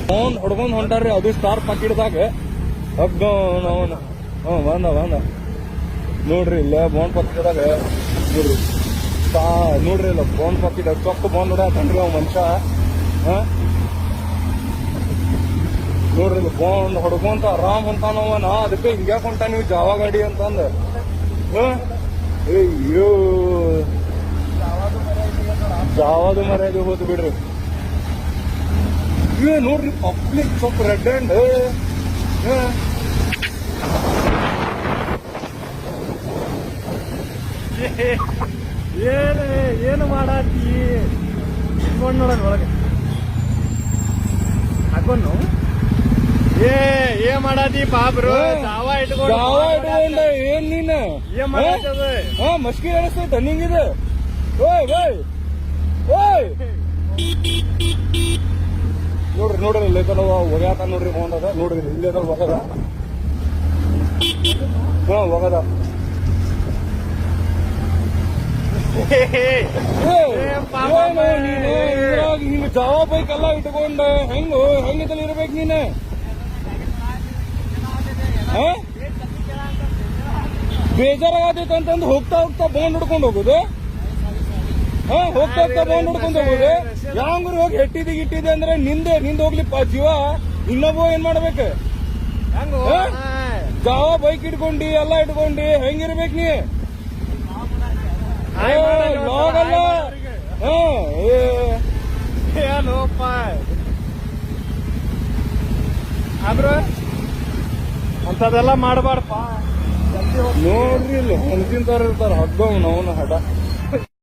Phone ಹೊಡ್ಕೊಂಡ್ ಹೊಂಟಾರ್ರಿ, ಅದು star ಪಾಕಿಟ್ದಾಗ ಹಗ್ಗ ಅವನ. ಬಂದ ನೋಡ್ರಿ ಇಲ್ಲ ಬೋನ್ ಪಾಕಿಟ್ದಾಗ ನೋಡ್ರಿ ನೋಡ್ರಿ ಇಲ್ಲ ಬೋನ್ ಪಾಕಿಟ್ ಚೊಕ್ಕ ಬೋನ್ ನೋಡ್ರಿ ಅವ್ ಮನುಷ್ಯ. ನೋಡ್ರಿ ಇಲ್ಲ ಬೋನ್ ಹೊಡ್ಕೊಂತ ಆರಾಮ್ ಹೊಂತಾನವನ. ಅದಕ್ಕೆ ಹಿಂಗ್ಯಾಕ್ ಹೊಂಟ ನೀವು ಜಾವ ಗಾಡಿ ಅಂತಂದ. ಅಯ್ಯೋ ಜಾವದು ಮರ್ಯಾದೆ ಹೋದ್ ಬಿಡ್ರಿ. ಇವೇ ನೋಡ್ರಿ ಪಬ್ಲಿಕ್ ಸ್ವಲ್ಪ ರೆಡ್ ಹ್ಯಾಂಡ್. ಏನು ಮಾಡಾತಿ ಇಟ್ಕೊಂಡ್ ನೋಡೋಣ ಒಳಗೆ ಹಾಕೊಂಡು. ಏನ್ ಮಾಡಾತಿ ಪಾಬ್ರು ಜಾವ ಇಟ್ಕೊಂಡ ಏನ್ ನೀನ್ ಏನ್ ಮಾಡಾತದ? ಮಸ್ಕಿ ಅನಿಸ್ತೈತ ನಿಂಗಿದೆ. ನೋಡ್ರಿ ಇಲ್ಲೈತಲ್ಲ ಒಗ್ಯಾತ ನೋಡ್ರಿ ಹೋಗದ. ನೋಡ್ರಿ ಇಲ್ಲೇದ ಒಗದ ಒಗದ. ಹಿಂಗ ಜಾವ ಬೈಕ್ ಎಲ್ಲ ಇಟ್ಕೊಂಡ ಹೆಂಗಿದಲ್ಲಿ ಇರ್ಬೇಕು ನೀನು? ಬೇಜಾರಾಗತೈತೆ ಅಂತಂದು ಹೋಗ್ತಾ ಬೋನ್ ಹಿಡ್ಕೊಂಡು ಹೋಗುದು. ಹೋಗ್ತಾ ಬೋನ್ ಹಿಡ್ಕೊಂಡು ಹೋಗುದು. ಯಾವಂಗ್ರು ಹೋಗಿ ಹೆಟ್ಟಿದೆ ಅಂದ್ರೆ ನಿಂದ ಹೋಗ್ಲಿ ಜೀವ. ಇನ್ನೊಬ್ಬ ಏನ್ ಮಾಡ್ಬೇಕು? ಜಾವ ಬೈಕ್ ಇಟ್ಕೊಂಡಿ ಎಲ್ಲ ಇಟ್ಕೊಂಡಿ ಹೆಂಗಿರ್ಬೇಕು ನೀ? ಲಾಗಲ್ಲ ಆದ್ರೂ ಅಂತದೆಲ್ಲ ಮಾಡಬಾರ್ದಪ್ಪ. ನೋಡ್ರಿ ಇಲ್ಲಿ ಹೊಂದಿನ ತರ ಇರ್ತಾರ ಹಗ್ಗ ಅವನ ಹಡ.